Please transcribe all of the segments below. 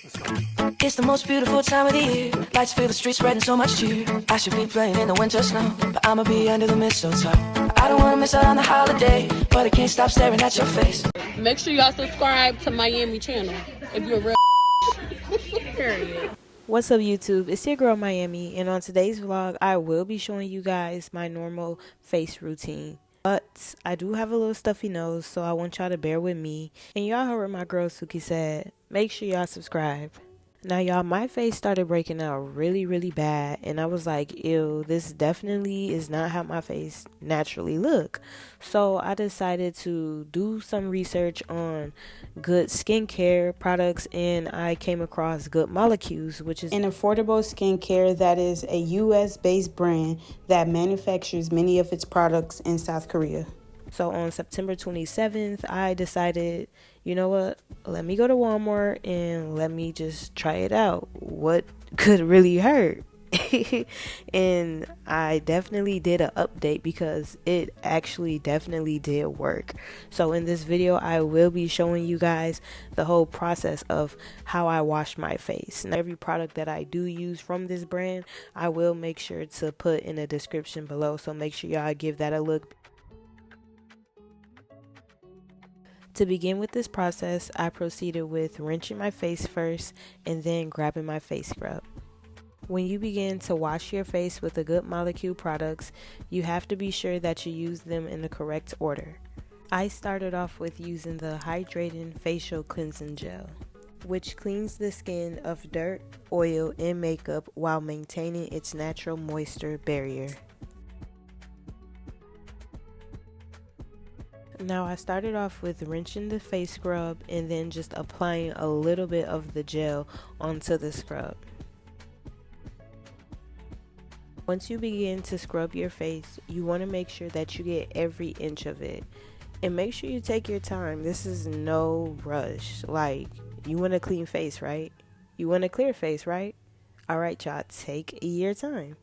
It's the most beautiful time of the year. Lights fill the streets, spreading so much cheer. I should be playing in the winter snow, but I'ma be under the mistletoe. I don't wanna miss out on the holiday, but I can't stop staring at your face. Make sure y'all subscribe to Miami channel if you're a real period. What's up YouTube, it's your girl Miami, and on today's vlog I will be showing you guys my normal face routine. But I do have a little stuffy nose, so I want y'all to bear with me. And y'all heard what my girl Suki said, make sure y'all subscribe. Now y'all, my face started breaking out really bad, and I was like, ew, this definitely is not how my face naturally look. So I decided to do some research on good skincare products, and I came across Good Molecules, which is an affordable skincare that is a US based brand that manufactures many of its products in South Korea. So on September 27th, I decided, you know what, let me go to Walmart and let me just try it out. What could really hurt? And I definitely did an update because it actually definitely did work. So in this video, I will be showing you guys the whole process of how I wash my face. And every product that I do use from this brand, I will make sure to put in the description below. So make sure y'all give that a look. To begin with this process, I proceeded with rinsing my face first and then grabbing my face scrub. When you begin to wash your face with the Good Molecule products, you have to be sure that you use them in the correct order. I started off with using the Hydrating Facial Cleansing Gel, which cleans the skin of dirt, oil, and makeup while maintaining its natural moisture barrier. Now I started off with rinsing the face scrub and then just applying a little bit of the gel onto the scrub. Once you begin to scrub your face, you want to make sure that you get every inch of it. And make sure you take your time. This is no rush. Like, you want a clean face, right? You want a clear face, right? Alright y'all, take your time.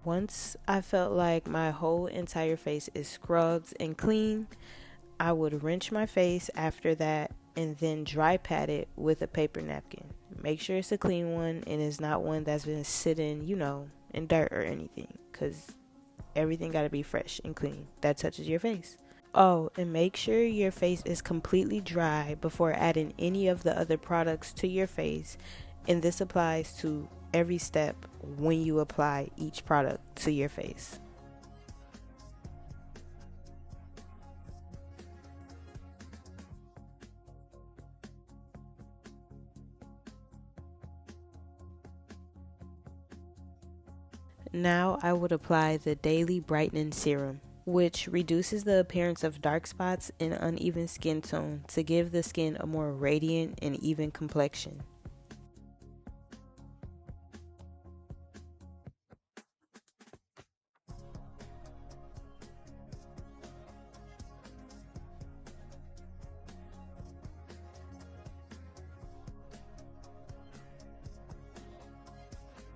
Once I felt like my whole entire face is scrubbed and clean, I would rinse my face after that and then dry pat it with a paper napkin. Make sure it's a clean one and it's not one that's been sitting, in dirt or anything, because everything got to be fresh and clean that touches your face. Oh, and make sure your face is completely dry before adding any of the other products to your face, and this applies to every step when you apply each product to your face. Now I would apply the Daily Brightening Serum, which reduces the appearance of dark spots and uneven skin tone to give the skin a more radiant and even complexion.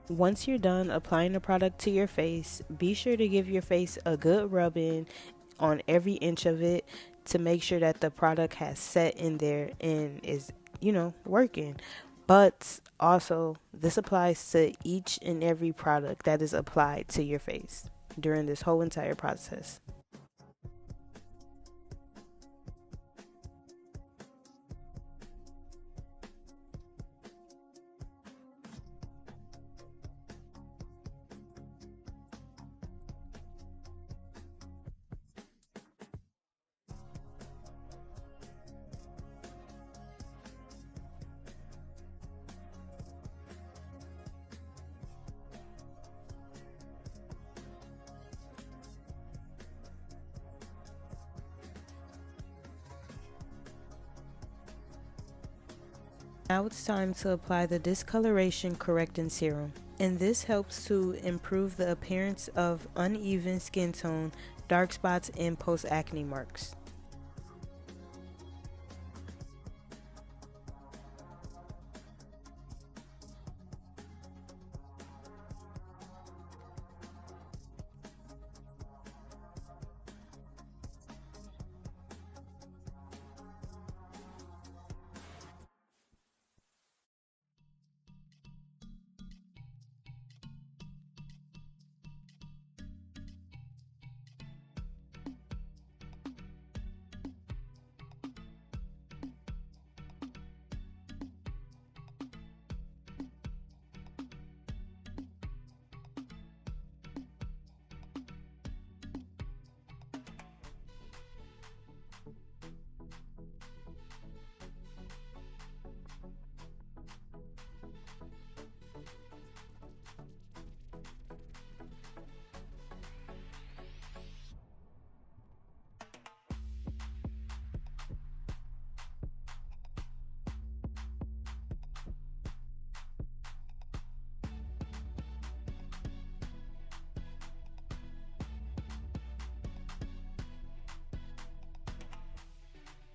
Once you're done applying the product to your face, be sure to give your face a good rub-in on every inch of it to make sure that the product has set in there and is, working. But also, this applies to each and every product that is applied to your face during this whole entire process. Now it's time to apply the discoloration correcting serum. And this helps to improve the appearance of uneven skin tone, dark spots, and post-acne marks.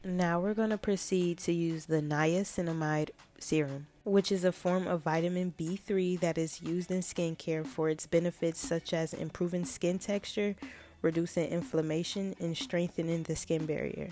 Now we're going to proceed to use the niacinamide serum, which is a form of vitamin B3 that is used in skincare for its benefits such as improving skin texture, reducing inflammation, and strengthening the skin barrier.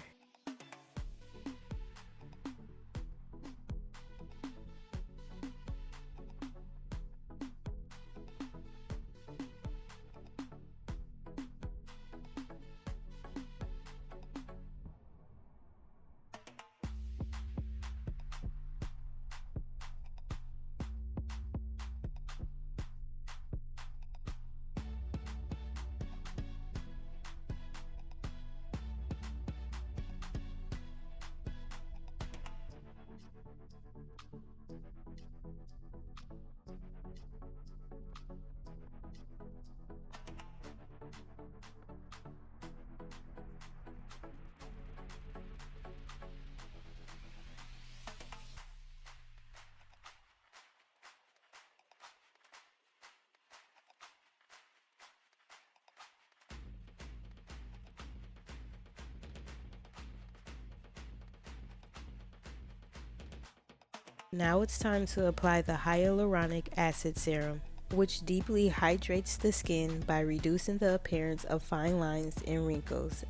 Now it's time to apply the hyaluronic acid serum, which deeply hydrates the skin by reducing the appearance of fine lines and wrinkles.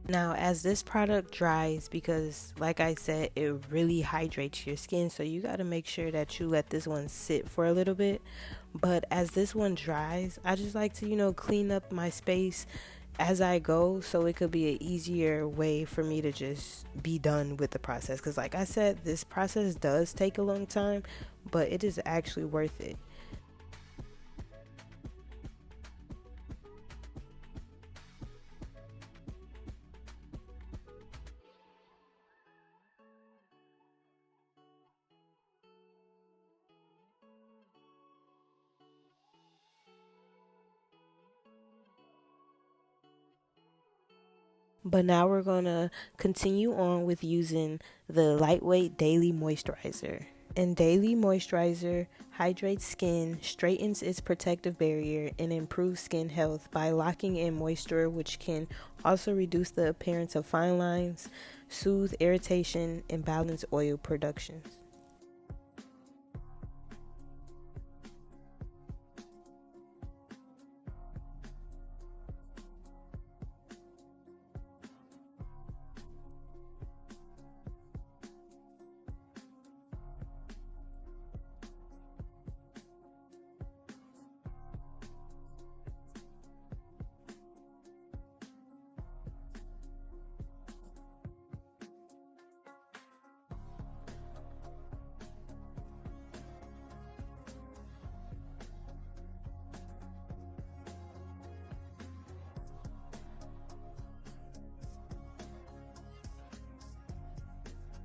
Now, as this product dries, because like I said, it really hydrates your skin, so you got to make sure that you let this one sit for a little bit. But as this one dries, I just like to, clean up my space as I go, so it could be an easier way for me to just be done with the process. Because like I said, this process does take a long time, but it is actually worth it. But now we're going to continue on with using the lightweight daily moisturizer. And daily moisturizer hydrates skin, straightens its protective barrier, and improves skin health by locking in moisture, which can also reduce the appearance of fine lines, soothe irritation, and balance oil production.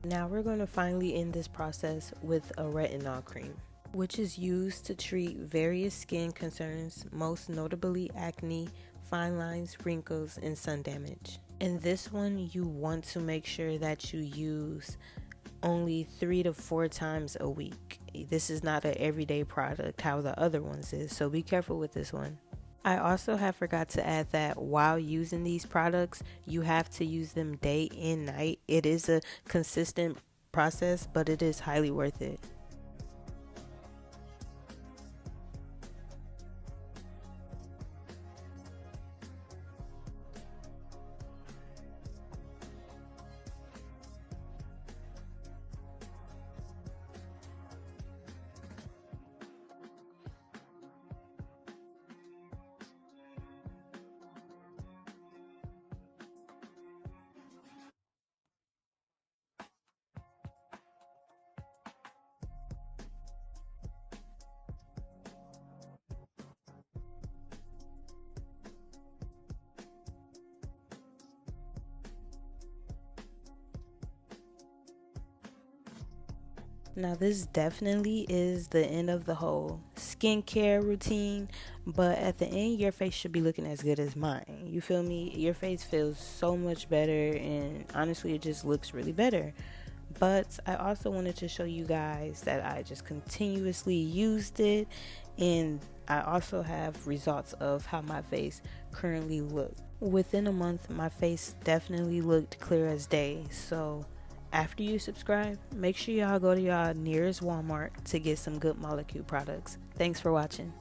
Now we're going to finally end this process with a retinol cream, which is used to treat various skin concerns, most notably acne, fine lines, wrinkles, and sun damage. And this one, you want to make sure that you use only 3 to 4 times a week. This is not an everyday product how the other ones is, so be careful with this one. I also have forgot to add that while using these products, you have to use them day and night. It is a consistent process, but it is highly worth it. Now this definitely is the end of the whole skincare routine, but at the end your face should be looking as good as mine. You feel me? Your face feels so much better, and honestly it just looks really better. But I also wanted to show you guys that I just continuously used it, and I also have results of how my face currently looks. Within a month my face definitely looked clear as day. So after you subscribe, make sure y'all go to y'all nearest Walmart to get some Good Molecule products. Thanks for watching.